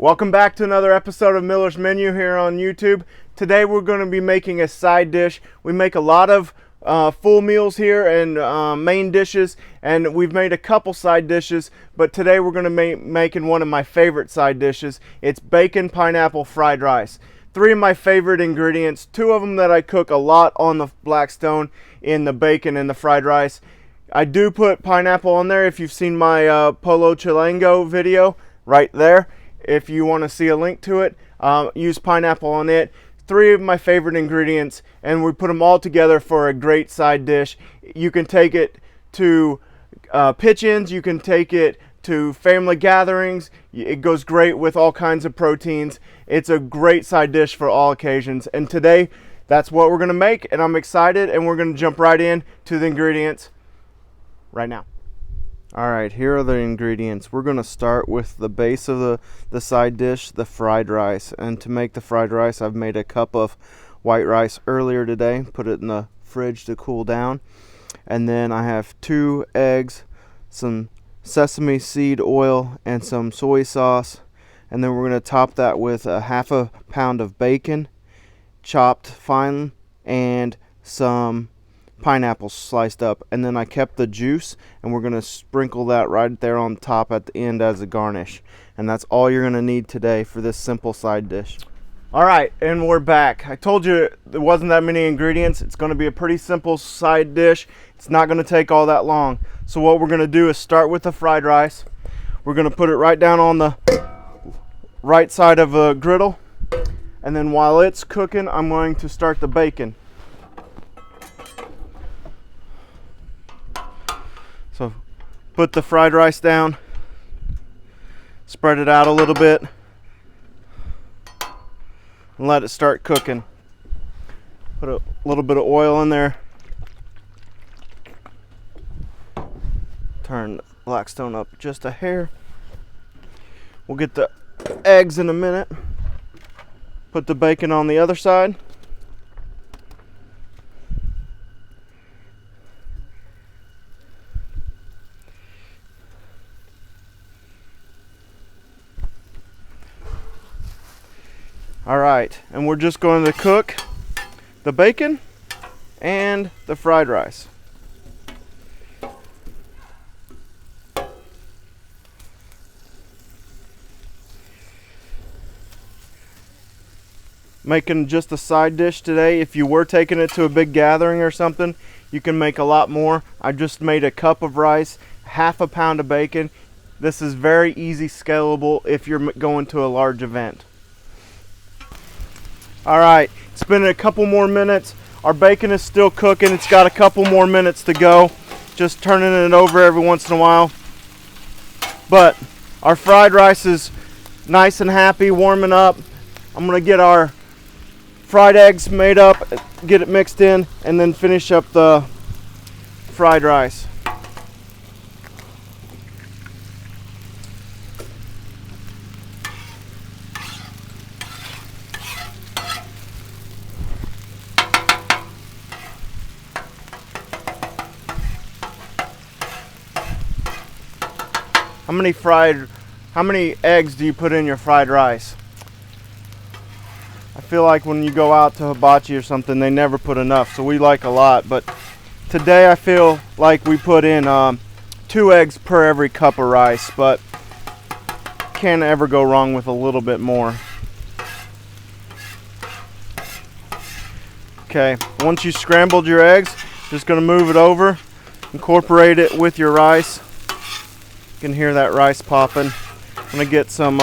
Welcome back to another episode of Miller's Menu here on YouTube. Today we're going to be making a side dish. We make a lot of full meals here and main dishes, and we've made a couple side dishes, but today we're going to be making one of my favorite side dishes. It's bacon pineapple fried rice. Three of my favorite ingredients, two of them that I cook a lot on the Blackstone in the bacon and the fried rice. I do put pineapple on there. If you've seen my Polo Chilango video, right there. If you want to see a link to it, use pineapple on it. Three of my favorite ingredients, and we put them all together for a great side dish. You can take it to pitch-ins, you can take it to family gatherings. It goes great with all kinds of proteins. It's a great side dish for all occasions, and today that's what we're going to make, and I'm excited, and we're going to jump right in to the ingredients right now. Alright, here are the ingredients. We're going to start with the base of the side dish, the fried rice. And to make the fried rice, I've made a cup of white rice earlier today. Put it in the fridge to cool down. And then I have 2 eggs, some sesame seed oil, and some soy sauce. And then we're going to top that with a half a pound of bacon, chopped fine, and some pineapple sliced up. And then I kept the juice, and we're going to sprinkle that right there on top at the end as a garnish. And that's all you're going to need today for this simple side dish. Alright, and we're back. I told you there wasn't that many ingredients. It's going to be a pretty simple side dish. It's not going to take all that long. So what we're going to do is start with the fried rice. We're going to put it right down on the right side of a griddle, and then while it's cooking, I'm going to start the bacon. So put the fried rice down, spread it out a little bit, and let it start cooking. Put a little bit of oil in there. Turn the Blackstone up just a hair. We'll get the eggs in a minute. Put the bacon on the other side. Alright, and we're just going to cook the bacon and the fried rice. Making just a side dish today. If you were taking it to a big gathering or something, you can make a lot more. I just made a cup of rice, half a pound of bacon. This is very easy scalable if you're going to a large event. Alright, it's been a couple more minutes. Our bacon is still cooking. It's got a couple more minutes to go. Just turning it over every once in a while. But our fried rice is nice and happy, warming up. I'm going to get our fried eggs made up, get it mixed in, and then finish up the fried rice. How many eggs do you put in your fried rice? I feel like when you go out to hibachi or something, they never put enough, so we like a lot. But today I feel like we put in 2 eggs per every cup of rice, but can't ever go wrong with a little bit more. Okay, once you scrambled your eggs, just going to move it over, incorporate it with your rice. You can hear that rice popping. I'm going to get some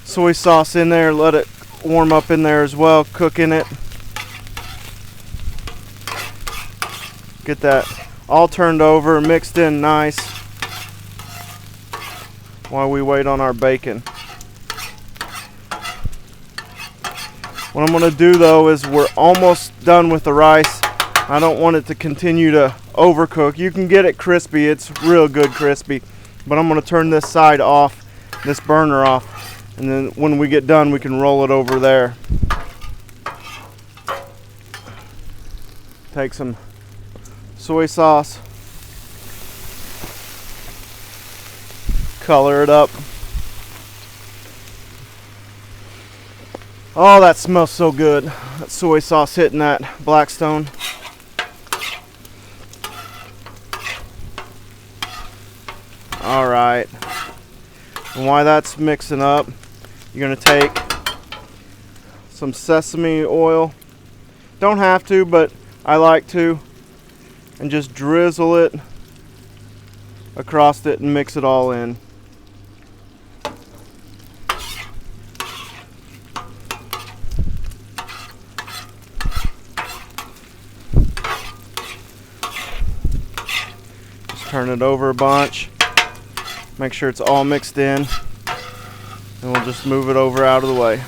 soy sauce in there, let it warm up in there as well, cooking it. Get that all turned over, mixed in nice while we wait on our bacon. What I'm going to do though is we're almost done with the rice. I don't want it to continue to overcook. You can get it crispy, it's real good crispy, but I'm going to turn this side off, this burner off, and then when we get done we can roll it over there. Take some soy sauce, color it up, Oh, that smells so good. That soy sauce hitting that Blackstone. All right. And while that's mixing up, you're gonna take some sesame oil. Don't have to, but I like to. And just drizzle it across it and mix it all in. Just turn it over a bunch. Make sure it's all mixed in. And we'll just move it over out of the way.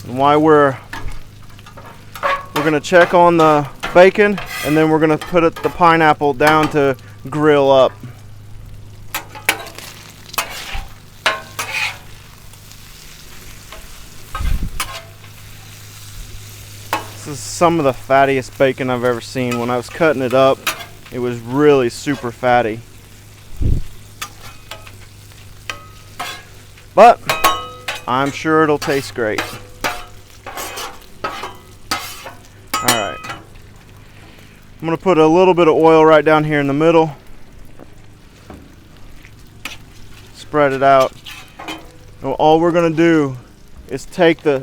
And while we're gonna check on the bacon, and then we're gonna put the pineapple down to grill up. This is some of the fattiest bacon I've ever seen. When I was cutting it up, it was really super fatty. But I'm sure it'll taste great. Alright. I'm going to put a little bit of oil right down here in the middle. Spread it out. And all we're going to do is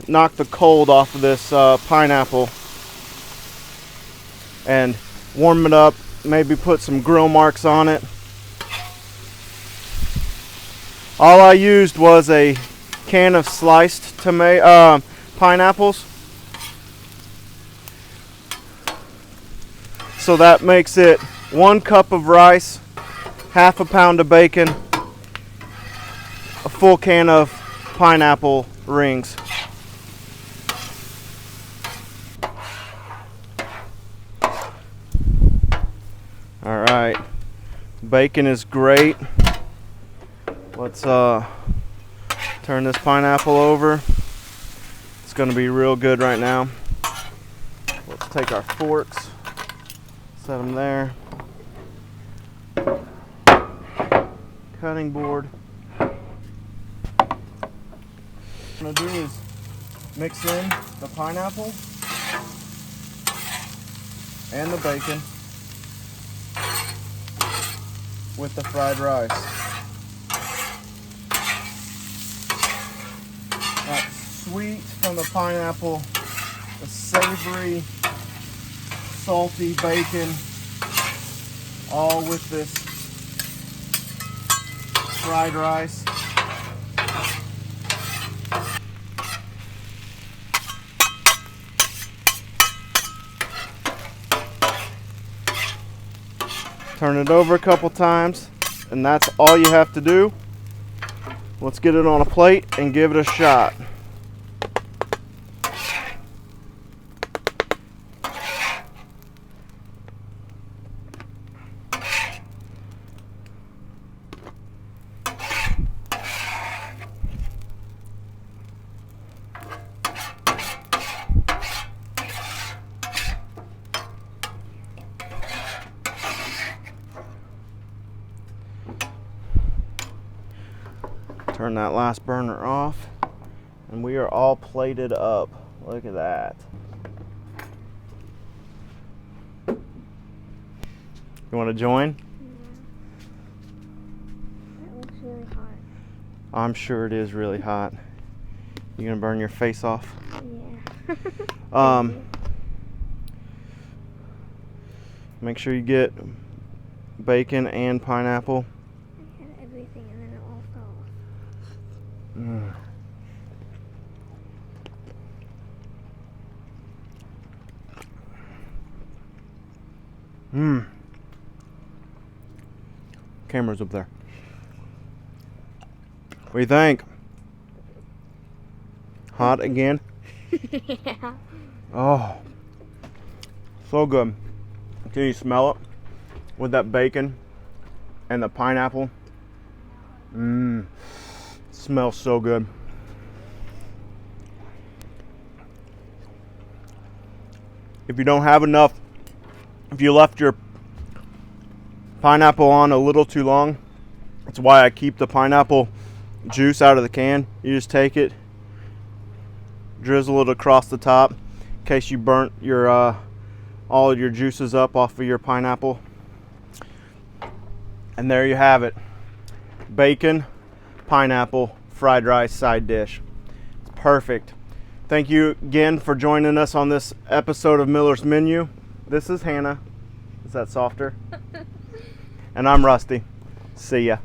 knock the cold off of this pineapple and warm it up. Maybe put some grill marks on it. All I used was a can of sliced pineapples. So that makes it 1 cup of rice, half a pound of bacon, a full can of pineapple rings. All right, bacon is great. Let's turn this pineapple over. It's gonna be real good right now. Let's take our forks, set them there. Cutting board. What I'm gonna do is mix in the pineapple and the bacon with the fried rice. That sweet from the pineapple, the savory, salty bacon, all with this fried rice. Turn it over a couple times, and that's all you have to do. Let's get it on a plate and give it a shot. Turn that last burner off, and we are all plated up. Look at that. You want to join? Yeah. That looks really hot. I'm sure it is really hot. You gonna burn your face off? Yeah. Make sure you get bacon and pineapple. I had everything and then it all fell off. Camera's up there. What do you think? Hot again? Yeah. Oh, so good. Can you smell it? With that bacon and the pineapple. Smells so good. If you don't have enough, if you left your pineapple on a little too long. That's why I keep the pineapple juice out of the can. You just take it, drizzle it across the top in case you burnt your all of your juices up off of your pineapple. And there you have it. Bacon, pineapple, fried rice side dish. It's perfect. Thank you again for joining us on this episode of Miller's Menu. This is Hannah. Is that softer? And I'm Rusty. See ya.